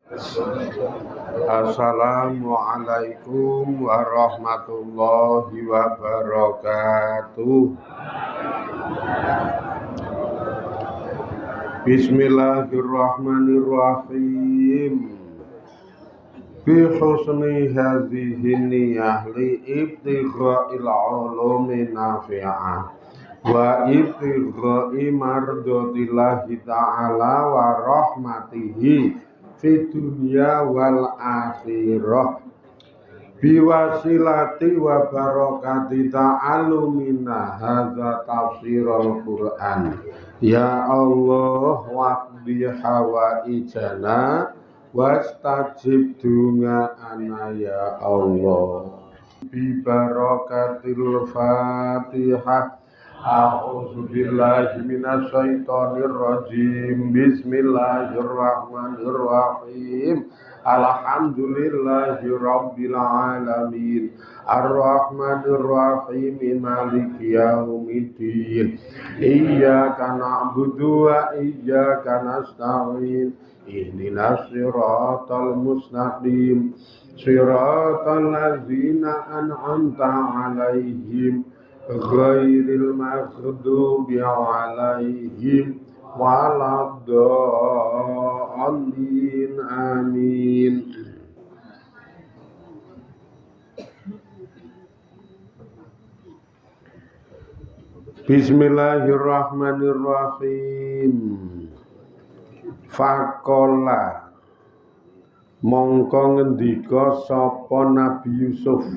Assalamualaikum warahmatullahi wabarakatuh. Bismillahirrahmanirrahim. Bi husni hadhihi niyah li ibtigha'il ulumi nafi'ah wa ibtigha'i mardatillahi ta'ala wa rahmatihi fi dunya wal akhirah biwasilati wa barakati ta'alumina hadza tafsirul Qur'an ya Allah waqdi hawaijana wastajib dungaana ya Allah bi barakatil Fatihah. A'udzu billahi minasyaitonir rajim. Bismillahirrahmanirrahim. Alhamdulillahi rabbil alamin. Arrahmanir rahim. Maliki yaumiddin. Iyyaka na'budu wa iyyaka nasta'in. Ihdinas siratal mustaqim. Siratal ladzina an'amta 'alaihim ghairil maghdubi 'alaihim waladdallin. Amin. Bismillahirrahmanirrahim. Faqala mongko ngendika sapa Nabi Yusuf,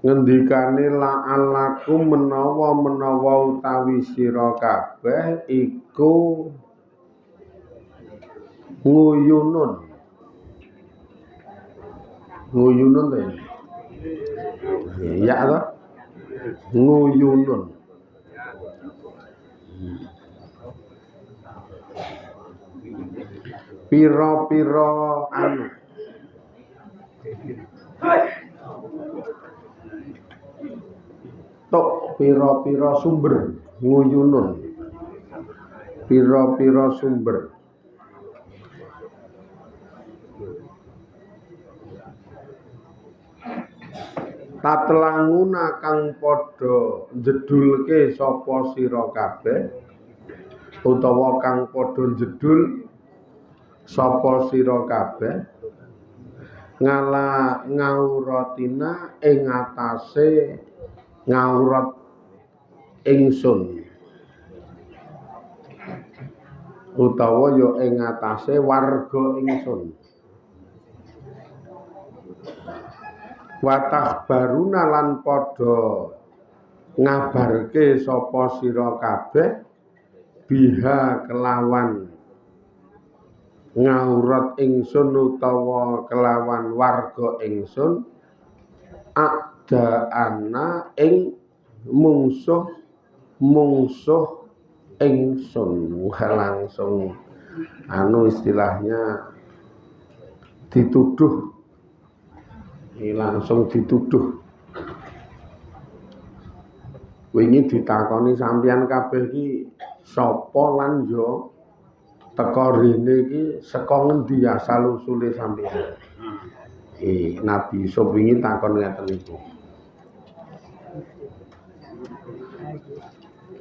ngendikane la'alakum menawa utawi sira kabeh iku nguyunun to ya to nguyunun pira-pira anu tok pira-pira sumber nguyunun pira-pira sumber tatlanguna kang padha njedulke sapa sira kabeh utawa kang padha njedul sapa sira kabeh ngala ngauratina ing atase ngaurat ingsun utawa ya ing atase warga ingsun. Watah baruna lan padha ngabarke sapa sira kabeh biha kelawan ngaurat ingsun utawa kelawan warga ingsun a'da'ana ing mungsuh ingsun. Langsung istilahnya dituduh, langsung dituduh. Wingi ditakoni sampeyan kabeh iki sapa lan yo teka rene iki saka ngendi asal usule sampeyan. Nabi Yusuf wingi takon ngeten niku.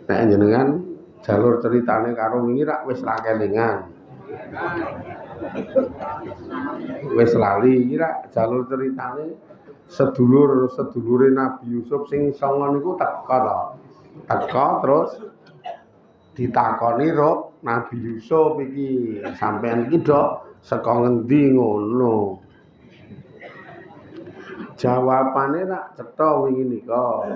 Nek jenengan jalur ceritane karo wingi rak wis ra kelingan. Wis lali iki rak jalur ceritane sedulure Nabi Yusuf sing songo niku teka terus ditakoni ro Nabi Yusuf iki sampean iki dok saka ngendi ngono. Jawabane rak cetha wingi nika.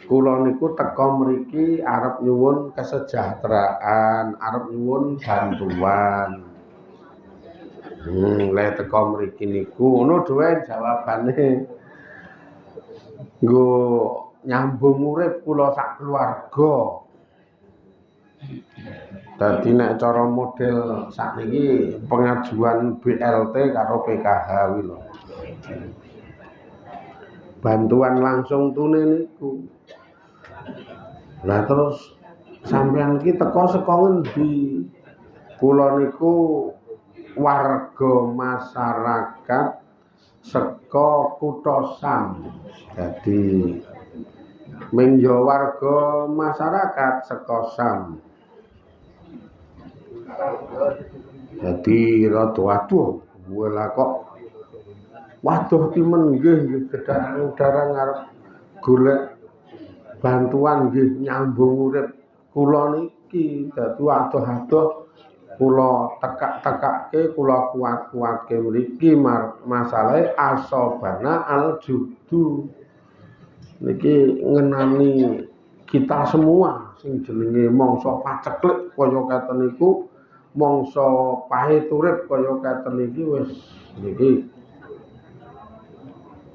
Kula niku teka mriki arep nyuwun kesejahteraan, arep nyuwun bantuan. Le teka mriki niku ngono doe jawabane. Nggo nyambung urip kula sak keluarga. Dadi nek cara model sakniki pengajuan BLT karo PKH kuwi lho. Bantuan langsung tune niku. Lah terus sampeyan ki teko saka ngendi? kula niku warga masyarakat saka Kutha Sam. Dadi menjo warga masyarakat saka Sam. Dadi rada waduh, wala kok waduh timen nggih gedang-gedang ngarep golek bantuan nggih nyambung urip kula niki. Dadi adoh-adoh kula tekak-tekakke kula kuat-kuatke mriki masalahe asobana al-juddu niki ngenani kita semua sing jenenge mangsa paceklik kaya katen niku, mangsa pahit urip kaya katen iki wis niki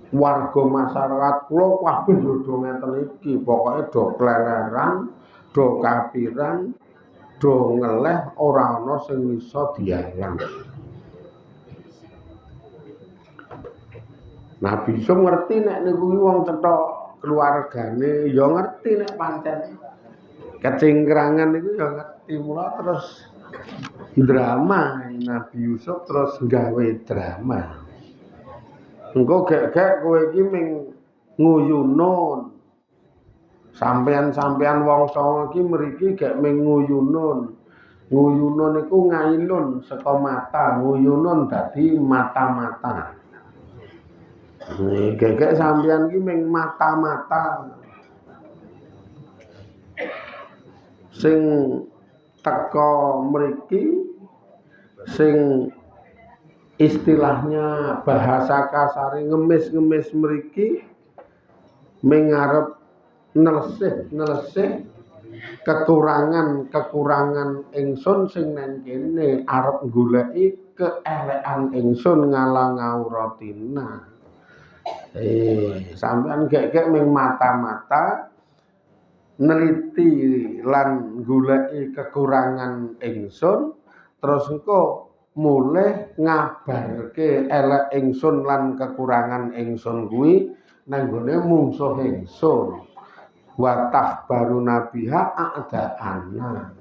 warga masyarakat kula kabeh do ngeten iki, pokoke do kleleran, do kapiran, do ngeleh ora ana sing iso dialang. Nabi Yusuf ngerti nek niku wong cetha keluargane, ya ngerti nek pancen kecingkrangan niku ya ngerti, mula terus drama Nabi Yusuf terus gawe drama. Engko gek-gek kowe iki ming nguyunun. Sampean-sampean wong songo iki mriki gek ming nguyunun. Nguyunun iku ngainun saka mata, nguyunun dadi mata-mata. Gek-gek sampean iki ming mata-mata. Sing teka mriki sing istilahnya bahasa kasare ngemis-ngemis mriki mengarep nelesih kekurangan ingsun sing nang kene arep goleki keelekan ingsun ngalang auratina. Sampean gek-gek ming mata-mata neliti lan goleki kekurangan ingsun terus engko mulih ngabarke elek ingsun lan kekurangan ingsun kuwi nang gone mungsuh ingsun. Wa tahbaru nabiha a'da'ana.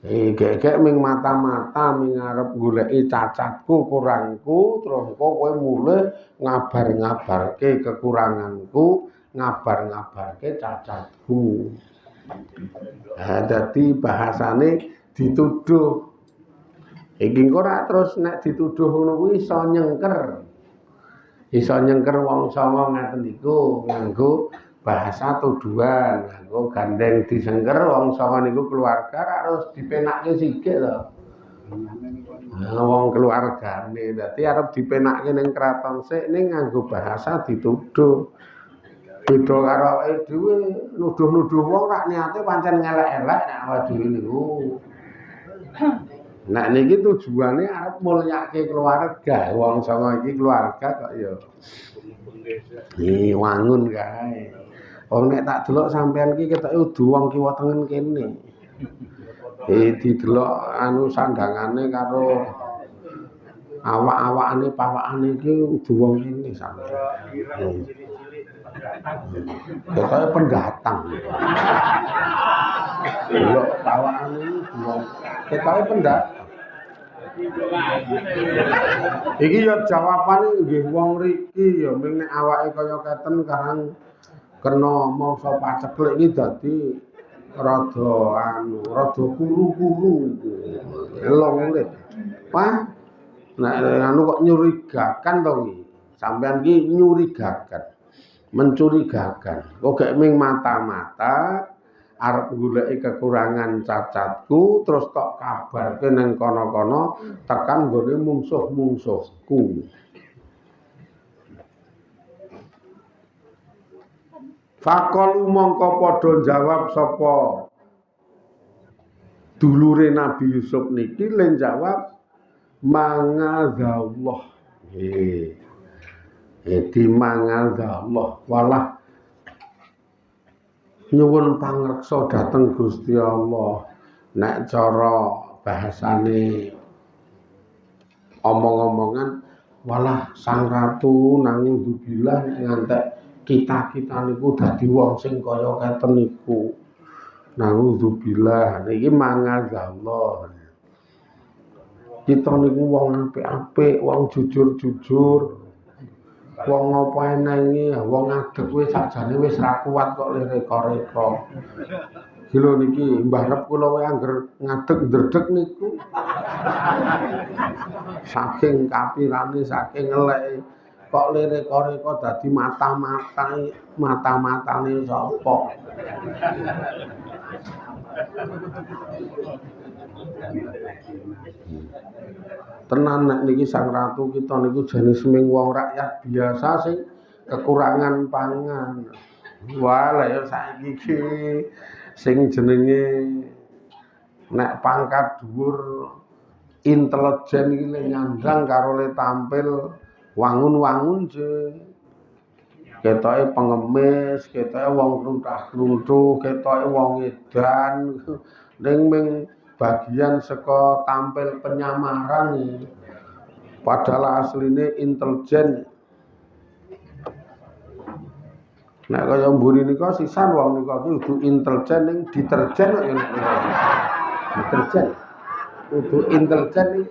Gek-gek ming mata-mata ming arep goleki cacatku, kurangku, terus engko kowe mulih ngabar-ngabarke kekuranganku, ngabar-ngabarke cacatku. Dadi bahasane dituduh. Iki ora terus nek dituduh ngono kuwi iso nyengker. Iso nyengker wong songo ngaten niku nganggo bahasa tuduhan, nganggo gandeng disengker wong songo niku keluarga harus dipenakke sithik to. Wong keluargane dadi arep dipenakke ning kraton sik ning nganggo bahasa dituduh. Beda karo awake dhewe nuduh-nuduh wong rak niate pancen ngelek-elek nek awake dhewe niku. Nah niki tujuane arep mulyake keluarga, wong songo iki keluarga kok ya. Wangun kae. Wong nek tak delok sampean iki ketoke udu wong kiwa tengen kene. Didelok anu sandangane karo awak-awakane pawakane iki udu wong kene sampean. Ketoke pendatang. Delok pawakane iki wong ketoke pendatang. Iki ya jawabane nggih wong riki ya ming nek awake kaya keten karang kena mangsa paceklik iki dadi rada kuru-kuru. Elong urip. Wah, nek anu kok nyurigakan to iki. Sampeyan iki nyurigakan. Mencurigakan. Kok gek ming mata-mata arep goleki kekurangan cacatku terus tok kabarke nang kono-kono tekan nggone mungsuh-mungsuhku. Faqalu mongko padha jawab sapa dulure Nabi Yusuf niki len jawab mangadzallah. Di mangadzallah walah nyuwun pangreksa dhateng Gusti Allah. Nek cara bahasane omong-omongan walah Sang Ratu nangudzubillah ngantek kita niku dadi wong sing kaya keten niku. Nangudzubillah niki mangadzallah. Kita niku wong apik-apik, wong jujur-jujur. Wong apa enenge, wong ngadeg kuwi sakjane wis ra kuat kok lireka-reka. Lho niki Mbah Rep kula wae angger ngadeg ndredeg niku. Saking kapirane, saking eleke kok lireka-reka dadi mata-matane sapa. Tenan nek niki Sang Ratu kita niku jenis ming wong rakyat biasa sing kekurangan pangan. Wah, lah ya saiki iki sing jenenge nek pangkat dhuwur intelijen iki le nyandang karo le tampil wangun-wangun je. Ketoke pengemis, ketoke wong kluntah-kluntuh, ketoke wong edan ning ming bagian saka tampil penyamaran padahal asline intelijen. Nek kaya mburi nika sisan wong nika kuwi kudu intelijen ning deterjen kok ya nek deterjen. Kudu intelijen ning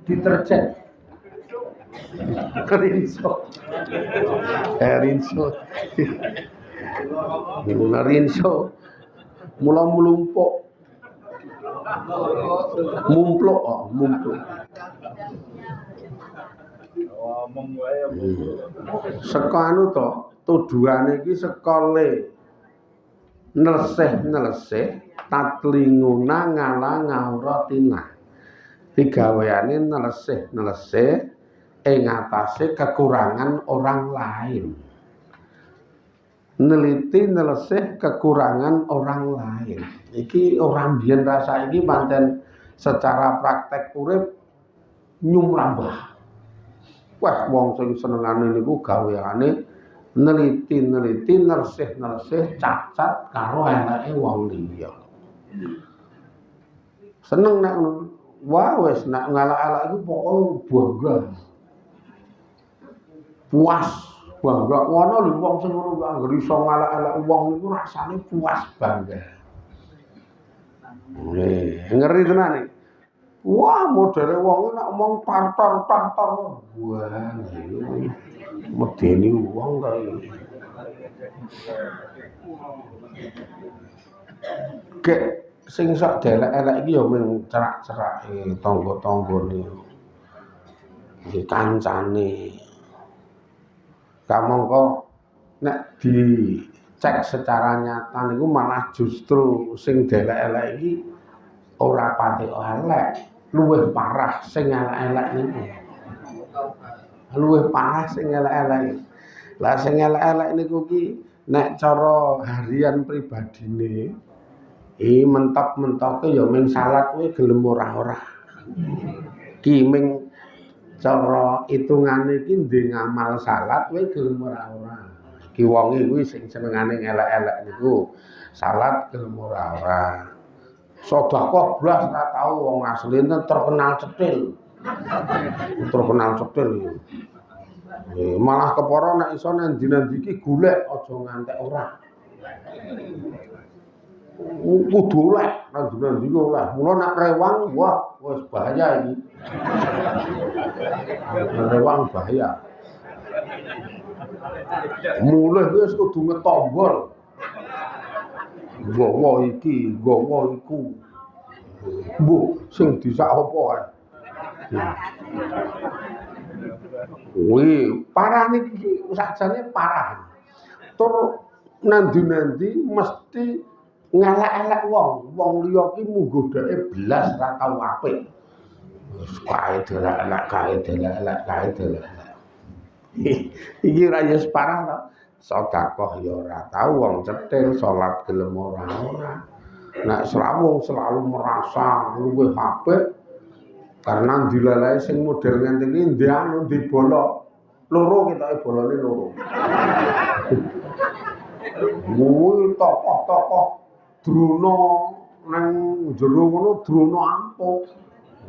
deterjen. Rinso. Rinso. Rinso. Mula mlumpuk. Mumpluk kok, mumpluk. Saka anu to, tuduhane iki saka le. Neleseh tatlinguna ngala ngauratina. Digaweane neleseh ing atase kekurangan orang lain. Neleseh kekurangan orang lain. Iki orang biyen rasa iki pancen secara praktek urip nyumrambah. Wah, wong sing senengane niku gaweane neliti, neleseh cacat karo eleke wong liya. Seneng nek wah wis nek ngalak-alak iku pokoke bangga. Puas bangga. Ono lho wong sing ngono kok anggere iso ngalak-alak wong niku rasane puas bangga. Ngeri tenan iki. Wah, modele wong nek omong tartar. Wah, medeni wong ta iki. Gek sing sok delek-elek iki ya mung cerak-cerake tangga-tanggane. Iki kancane. Kamangka nek dicek secara nyata niku malah justru sing delek-elek iki ora pati elek. Luwih parah sing elek-elek niku. Luwih parah sing elek-elek. Lah sing elek-elek niku ki nek cara harian pribadine mentok-mentoke ya ming salat kuwi gelem ora-ora. Ki ming cara hitungane iki ndek ngamal salat kuwi gelem ora-ora. Ki wonge kuwi sing senengane elek-elek niku salat gelem ora-ora. Sedekah blas ora tau wong asline terkenal cetil. Terkenal cetil iki. Malah kepara nek iso nang-ndi iki golek aja ngantek ora. Kudu oleh nang-ndi oleh. Mula nek rewang wah wis bahaya iki. Rewang bahaya. Mulih wis kudu ngetombol. Gowo iki, gowo iku. Mbuh sing disak apa ae. Wih, parah niki sakjane parah. Tur nandi-nandi mesti ngelak-elek wong. Wong liya ki munggo dheke blas ra tau apik. Wis kae delek-elek. Iki ra yes parah to. Sedekah ya ora tau wong cetil, salat gelem ora-ora. Nek srawung selalu merasa luwih apik karena dilalae sing model ngene iki ndek anu ndek bola loro ketoke bolane loro. Kuwi tokoh-tokoh Drona nang jero ngono Drona ampuh.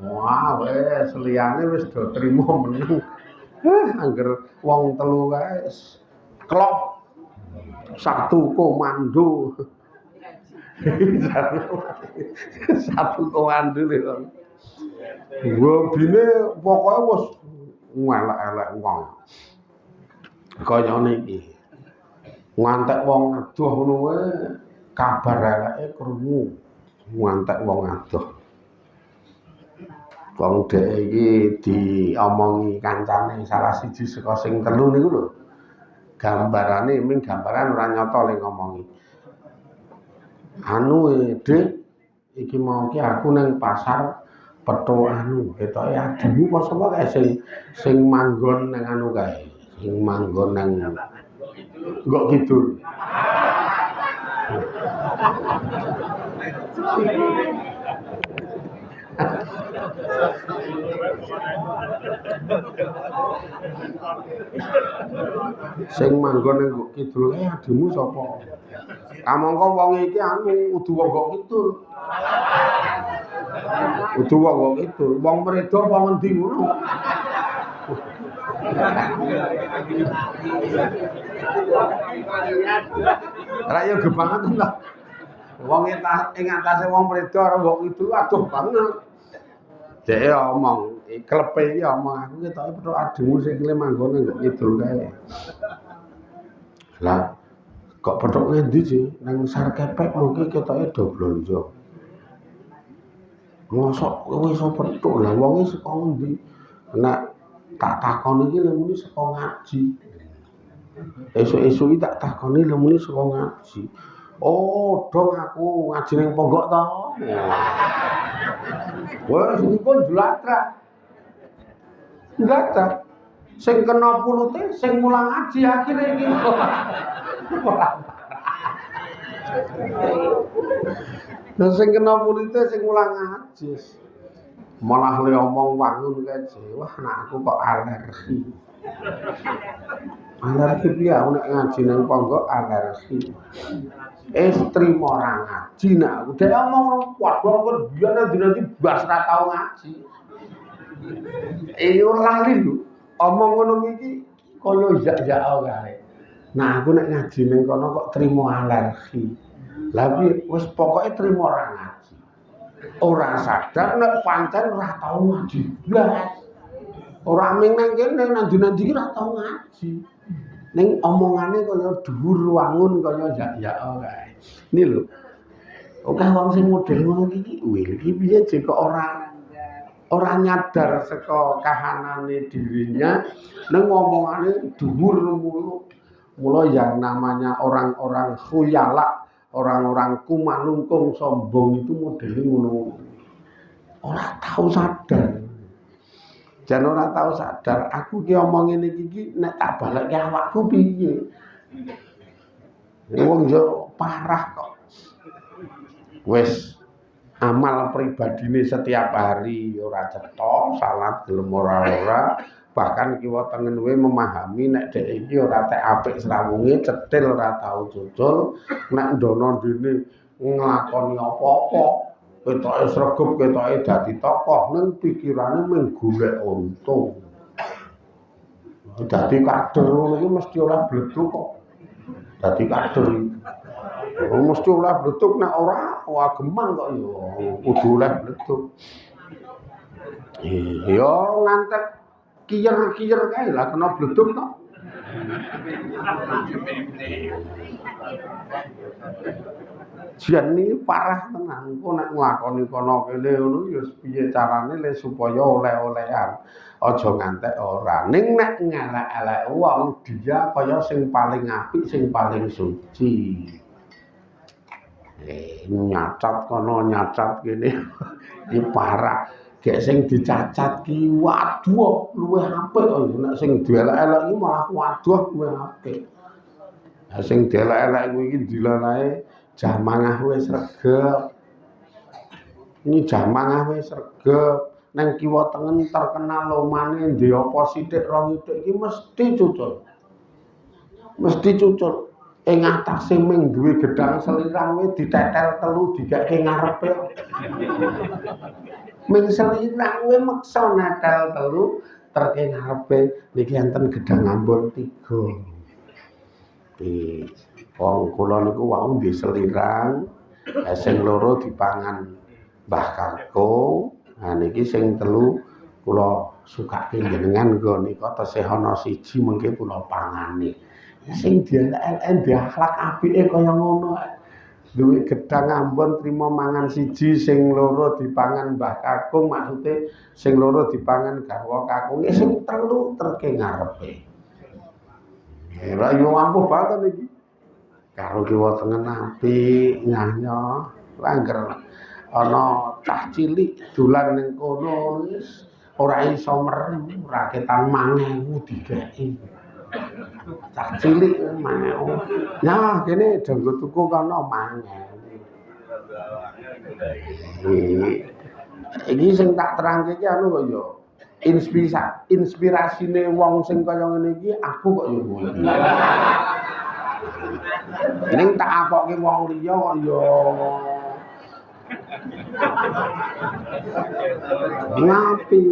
Wah, wis liyane wis do trimo meneng. Angger wong telu kae klop satu komando. Satu komando lho. Hobine pokoke wis ngelek-elek wong. Kaya niki. Ngantek wong adoh ngono wae kabar eleke krungu. Ngantek wong adoh. Wong dhek iki diomongi kancane salah siji saka sing telu niku lho. Gambarane ming gambaran ora nyata le ngomongi. Anu Dik, iki mau ki aku nang pasar petho anu ketoke adimu apa sapa kae sing manggon nang anu kae. Sing manggon nang Ngok Kidul. Sing manggon nang Ngok Kidul kae adimu sapa? Kamangka wong iki anu udu wong Ngok Kidul. Udu wong Ngok Kidul, wong Mredo apa ngendi ngono? Ra yo gebanget lah. Wong ing atase wong Mredo karo Ngok Kidul adoh banget. Dhek omong, klepe iki omong aku ketoke petuk adimu sing kene manggon nang Ngok Kidul kae. Lah kok petuk ngendi sih? Nang Sarkepek mungkin ketoke do blonjo. Mosok kowe iso petuk lah wonge saka ngendi? Nek tak takoni iki lho muni saka ngaji. Esuk-esuk iki tak takoni lho muni saka ngaji. Oh, dong aku ngaji ning Ponggok to. Wah, sing pun jlatra. Jlatra. Sing kena pulute sing mulang ngaji akhire iki. Lah sing kena pulute sing mulang ngaji. Malah le omong wangun kae wah anak aku kok alergi. Alergi piye nek ngaji nang Ponggok alergi. Istri ora ngaji nak dhek omong waduh kok biyen nanti bas ra tau ngaji. Ora lali lho. Omong ngono iki kaya jak-jak kae. Nah aku nek ngaji ning kono kok trimo alergi. Lah piye wis pokoke trimo ora ngaji. Ora sadar nek pancen ora tau ngaji blas. Ora ming nang kene nanti-nanti iki ora tau ngaji. Ning omongane kaya dhuwur wangun kaya jak-jak kae. Ini lho. Oke wong sing model ngono iki wil iki piye jek ora nyadar saka kahanane dirinya ning omongane dhuwur mulu. Mula yang namanya orang-orang khuyala, orang-orang kumanungkung sombong itu modelnya ngono. Ora tahu sadar. Jan ora tahu sadar, aku ki omong ngene iki nek tak balekke awakku piye. Wong yo parah kok. Wis amal pribadine setiap hari ora cetha, salat gelem ora-ora, bahkan kiwa tengen we memahami nek dhek iki ora tek apik srawunge, cetil ora tau jujur, nek ndono dene nglakoni apa-apa, ketoke sregep, ketoke dadi tokoh, ning pikirane mung golek untung. Dadi kader ngono iki mesti ora bleduk kok. Dadi kader mesti ora bleduk nek ora wageman kok ya kudu oleh bleduk. Iya ngantek kiyer-kiyer kae lah kena bleduk to. Jan iki parah tenan. Engko nek nglakoni kono kene ngono ya piye carane le supaya oleh-olehan. Aja ngantek ora. Ning nek ngelek-elek wong dia kaya sing paling apik, sing paling suci. Nyacat kono nyacat kene. Iki parah. Gek sing dicacat ki waduh luwih apik nek sing dielek-elek iki malah waduh luwih apik. Lah sing dielek-elek kuwi iki dilalae jamangah wis sregep. Ini jamangah wis sregep. Nang kiwa tengen terkenal lomane ndek apa sithik rong ithik iki mesti cucul. Mesti cucul. Ing atase ming duwe gedang selirang we ditetel telu digake ngarepe. Ming selirang we meksa netel telu terke ngarepe niki enten gedang ambon 3. Wong kula niku wau nggih selirang, sing loro dipangan Mbah Kakung, Nah niki sing telu kula sukake jenengan nggo nika tesih ana siji mengke kula pangani. Sing dielek-elek di akhlak apike kaya ngono. Duwe gedang ambon trima mangan siji, sing loro dipangan Mbah Kakung, maksude sing loro dipangan garwa Kakung, sing telu terke ngarepe. Ora yo ampuh banget iki. Karo kiwa tengen apik nyanyo, langger ana cah cilik dolan ning kono wis ora iso merem, raketan 1000 digeki. Cah cilik mau. Nah, kene janggo tuku kono mangan. Iki sing tak terangke iki anu kok ya. Inspirasine wong sing kaya ngene iki aku kok ya ngono. Ning tak apokke wong liya kok ya ngapi.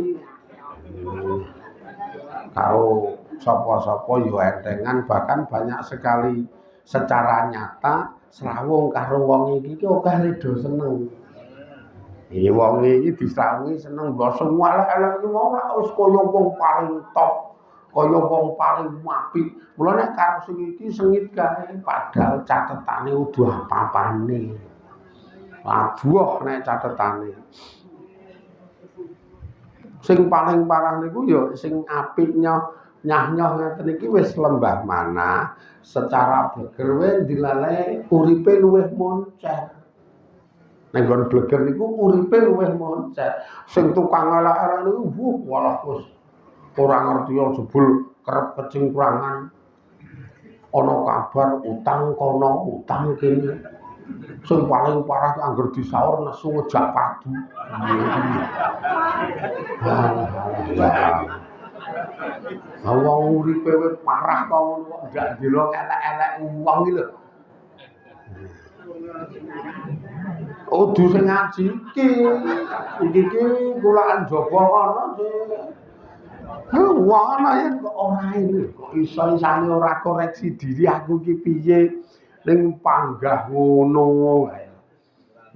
Karo sapa-sapa yo entengan, bahkan banyak sekali secara nyata srawung karo wong iki akeh redo seneng. Iki wong iki disrawungi seneng lho semua elek-elek iki mau wis kaya wong paling top, kaya wong paling apik. Mula nek karo sing iki sengit kae padahal catetane udu apa-apane. Aduh nek catetane. Sing paling parah niku ya sing apiknya nyah-nyoh ngeten iki wis lembah mana secara bleger wae dilalae uripe luwih moncer. Nek nggon bleger niku uripe luwih moncer. Sing tukang elek-elek niku walah wis ora ngerti jebul kerep kecingkrangan. Ana kabar utang kono, utang kene. Sing paling parah ki angger disaur nesu ngejak padu. Wong uripe wis parah kok ngono kok ndak delok elek-elek wong iki lho. Kudu sing ngaji iki kula njaba kono sing wong ana yen kok ora ini kok iso-isane ora koreksi diri aku iki piye ning panggah ngono wae.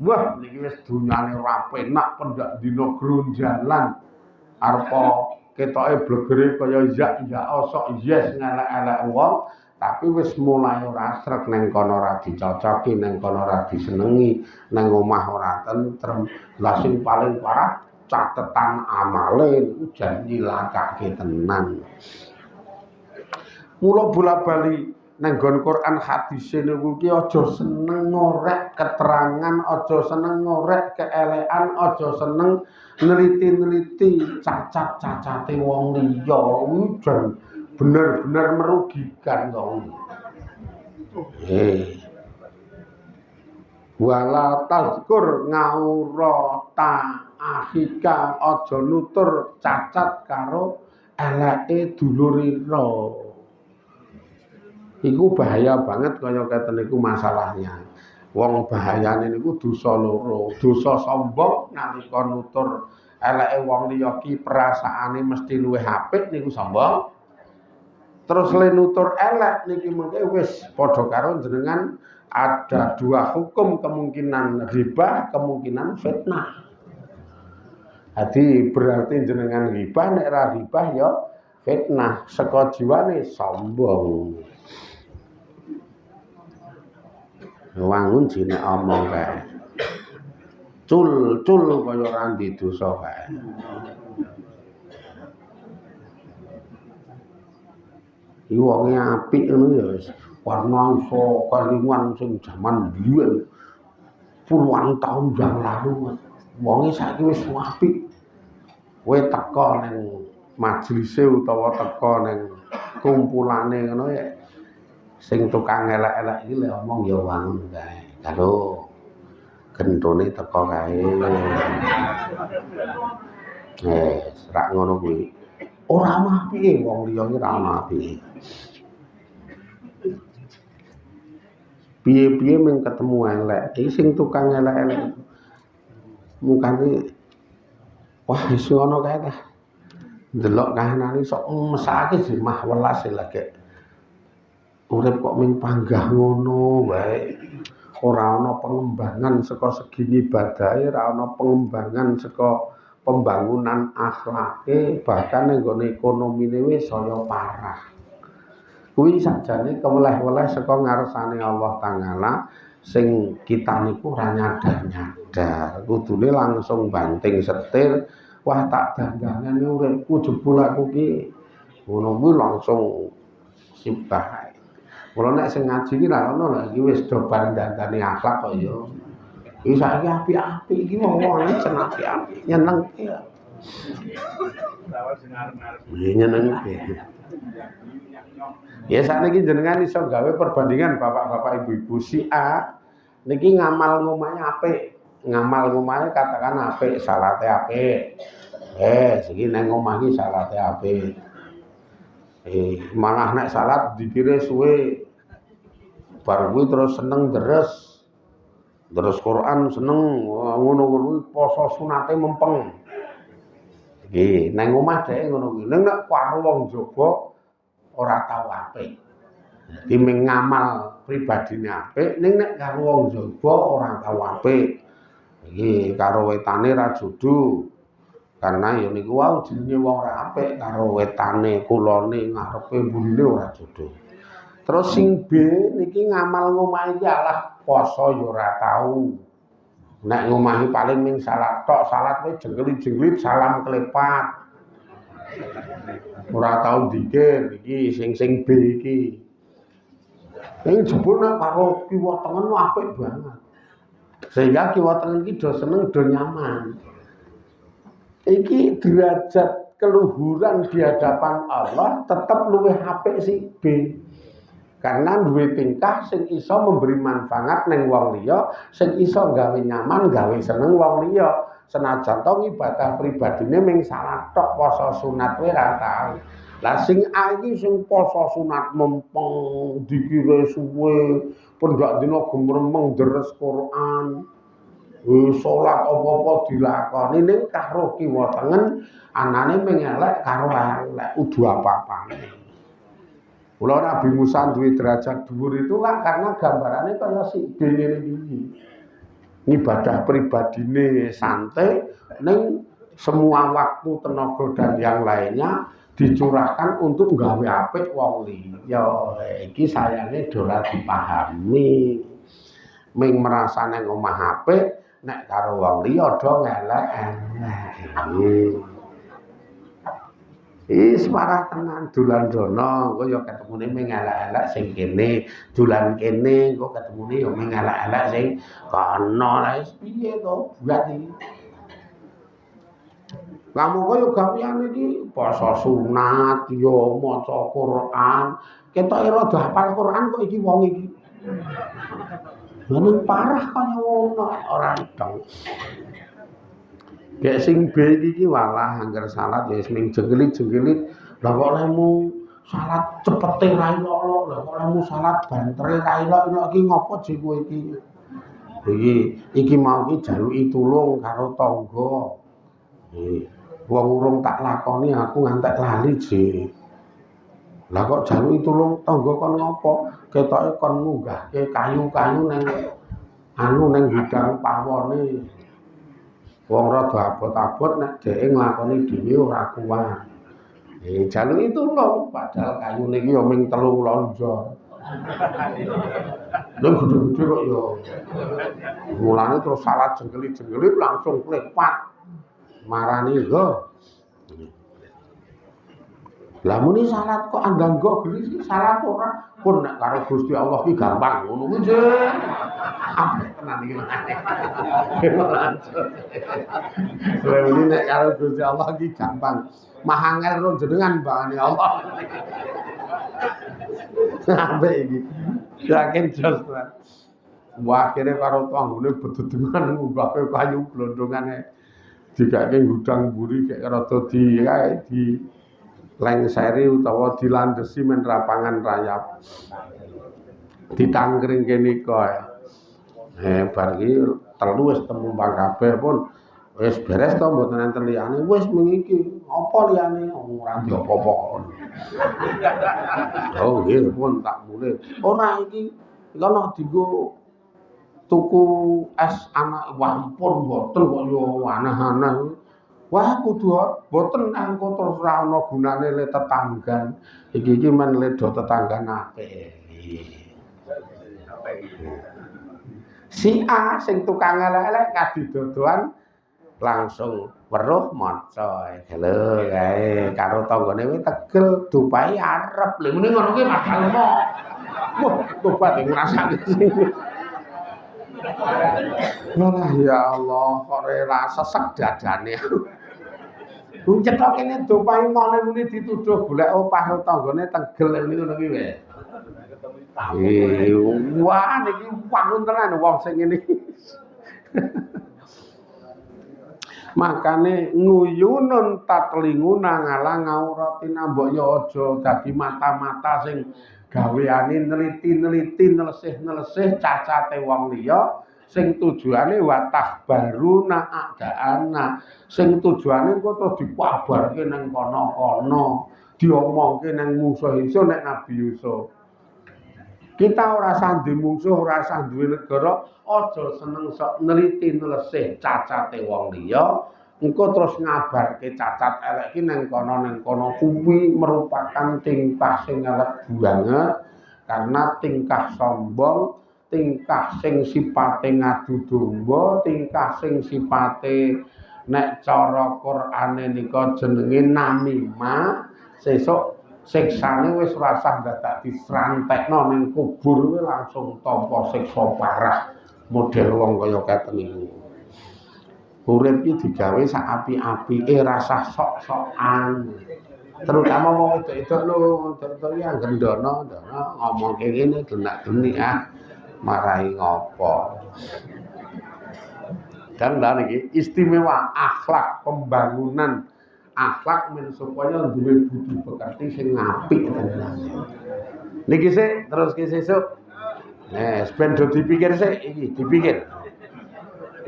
Wah, niki wis dunyane ora penak pendak dina gronjalan. Arepa ketoke blegere kaya yak sok yes ngelek-elek wong, tapi wis mulai ora srek ning kono ora dicocoki, ning kono ora disenengi, ning omah ora tentrem. Lah sing paling parah catetan amale niku jan nyilakake tenan. Mula bola-bali nang nggon Quran hadise niku ki aja seneng ngorek keterangan, aja seneng ngorek keelekan, aja seneng neliti-neliti cacat-cacate wong liya. Jan bener-bener merugikan to. Wala tazkur ngaurata akhika, aja nutur cacat karo eleke dulurira. Iku bahaya banget kaya keten niku masalahnya. Wong bahayane niku dosa loro. Dosa sombong nalika nutur eleke wong liya ki perasaane mesti luwih apik niku sombong. Terus le nutur elek niki mengke wis padha karo jenengan ada dua hukum, kemungkinan riba, kemungkinan fitnah. Jadi berarti jenengan riba, nek ra riba ya fitnah, saka jiwane sombong. Wangun jine omong kae. Cul kaya ora ndek dosa kae. Iki wonge apik ngono ya wis. Warna iso kalingan sing jaman biyen. Puluhan tahun yang lalu. Wonge saiki wis apik. Kowe teka ning majelise utawa teka ning kumpulane ngono ya. Sing tukang elek-elek iki lek omong ya wangun kae. Karo gentone teko kae. Rak ngono kuwi. Ora ana apike wong liya iki ora ana apike. Piye-piye mung ketemu elek. Iki sing tukang elek-elek. Mukane wah iso ana kae ta. Delok kahanane sok mesake jemah welas lek. Urip kok ming panggah ngono wae. Ora ana pengembangan saka segi ibadahe, ora ana pengembangan saka pembangunan akhlake bahkan nggone ekonomine wis saya parah. Kuwi sakjane keweleh-weleh saka ngarsane Allah Taala sing kita niku ora nyadar-nyadar. Kudune langsung banting setir, wah tak dandane uripku jebul aku ki. Ngono kuwi langsung sibah. Mula nek sing ngaji ki ra ono lho iki wis do bandandane akhlak kok ya. Iki saiki apik-apik iki wong-wong sen apik-apik nyenengke ya. Nyenengke. Ya sakniki jenengan iso gawe perbandingan bapak-bapak ibu-ibu si A niki ngamal ngomahnya apik. Ngamal ngomahnya katakan apik, salate apik. Siki nang omah iki salate apik. Malah nek salat dikire suwe bar kuwi terus seneng deres. Deres Quran seneng ngono kuwi poso sunate mempeng. Iki nang omah dhek ngono kuwi. Nek karo wong jaba ora tau apik. Dadi ngamal pribadine apik ning nek karo wong jaba ora tau apik. Iki karo wetane ra judu. Karena ya niku wau jenenge wong ora apik karo wetane kulone ngarepe mburine ora jodoh. Terus sing B niki ngamal ngomahi alah poso ya ora tau. Nek ngomahi paling ning salat tok, salat kuwi jengkelit-jengkelit salam klepat. Ora tau dzikir iki sing B iki. Ning jebul nek karo kiwa tengen apik banget. Sehingga kiwa tengen iki do seneng do nyaman. Iki derajat keluhuran di hadapan Allah tetap luwih apik si B. Karena duwe tingkah sing iso memberi manfaat ning wong liya, sing iso gawe nyaman, gawe seneng wong liya. Senajan to ibadah pribadine ming salat tok poso sunat wae ra tau. Lah sing A iki sing poso sunat mempeng, dikire suwe, pendak dina gemremeng deres Quran. Salat apa-apa dilakoni ning karo kiwa tengen anane ming elek karo elek udu apa-apane. Mula Nabi Musa duwe derajat dhuwur itu kan karena gambarane kaya si ngene iki. Ibadah pribadine santai ning semua waktu, tenaga dan yang lainnya dicurahkan untuk gawe apik wong liya. Iki sayange ora dipahami. Ming merasa nang omah apik nek karo wong liya do ngelek-elek. Is parah tenan dolan dono, engko ya ketemune ming elek-elek sing kene, dolan kene engko ketemune ya ming elek-elek sing kono. Lah piye to buat iki? Kamu kok yo gaweane iki poso sunat, yo maca Quran, ketoke rada hafal Quran kok iki wong iki. Ngono parah kaya ngono ora dong. Gek sing B iki walah angger salat ya wis ming jengkelit-jengkelit. Lah kok lemu salat cepete ra ilok, lah kok lemu salat bantere ra ilok iki ngopo jek kowe iki? Iki mau ki jaluki tulung karo tangga. Wong urung tak lakoni aku ngantek lali jek. Lah kok jaluki tulung tangga kon ngopo? Ketoke kon munggahke kayu-kayu nang nang bidang pawone. Wong rada abot-abot nek dheke nglakoni dhewe ora kuat. Jaluki tulung padahal kayune iki ya ming 3 lonjor. Lha gede-gede kok ya. Mulane terus salat jengkelit-jengkelit langsung klepat. Marani lho. Lah muni salat kok andang kok geli salat ora pun nek karo Gusti Allah ki gampang ngono kuwi jeng. Apik tenan iki. Lah muni nek karo Gusti Allah ki gampang. Mahangel ro jenengan bangane Allah. Apik iki. Yakin jos. Wah akhire karo tanggane bededengan ngubahke kayu glondongane dikake gudang mburi kek rada di kae di lengseri utawa dilandesi men lapangan rayap ditangkring kene koe bar iki telu wis temumbang kabeh pun wis beres to mboten enten liyane wis mengiki apa liyane ora ndi apa-apa oh nggih pun tak mulih ora iki kono dienggo tuku es anak wampun mboten kok yo aneh-aneh Wah kudu boten angko terus ora ana gunane le tetanggan. Iki men le do tetanggan akeh. Si A sing tukang elek-elek kadidodoan langsung weruh maca. Lho kae karo tanggane wis tegel dupai arep. Lha muni ngono kuwi madhal mo. Wah, tobat ngrasake sing. Lah ya Allah, kok ora sesek dadane. Cetok kene dupai mone muni dituduh golek opah karo tanggane tegel niku ngono kuwi wis. Wah niki wangun tenan wong sing ngene. Makane nguyunun tatlinguna ngalang ngauratina mbok ya aja dadi mata-mata sing gaweane neliti-neliti nelesih-nelesih cacate wong liya sing tujuane watah baru naadaana sing tujuane engko terus dipabarke nang kono-kono diomongke nang musuh iso nek Nabi Yusuf. Kita ora sandi mungsuh, ora sandi duwe negara, aja seneng sok neliti nelesih cacate wong liya, engko terus ngabarke cacat elek iki nang kono kuwi merupakan tingkah sing elek banget karena tingkah sombong, tingkah sing sipate ngadu domba, tingkah sing sipate nek cara Qur'ane nika jenenge namimah, sesuk siksane wis rasah dadak disrantekno ning kubur kuwi langsung tampa siksa parah model wong kaya keten iku. Urip iki digawe sak apik-apike rasah sok-sokan. Terutama wong wedok-wedok lho, wedok-wedok iki anggen ndono ngomongke ngene denak-denik marahi ngopo. Dan niki istimewa akhlak pembangunan akhlak men supaya duwe budi pekerti sing apik tenan. Niki sik terus ki sesuk. Ben do dipikir sik iki, dipikir.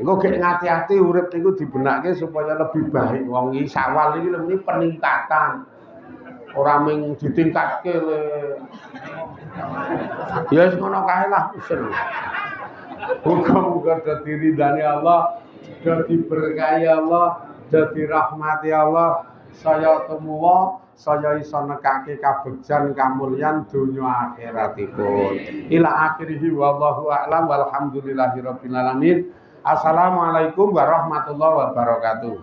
Engko gek ngati-ati urip niku dibenakke supaya lebih baik. Wong iki sawal iki lho peningkatan. Ora mung ditingkatke le. Ya wis ngono kae lah wis. Muga-muga dadi ridane Allah, dadi berkahi Allah, dadi rahmati Allah, saya tumuwa, saya iso nekake kabegjan kamulyan donya akhiratipun. Ila akhirih wallahu a'lam walhamdulillahirabbil alamin. Assalamualaikum warahmatullahi wabarakatuh.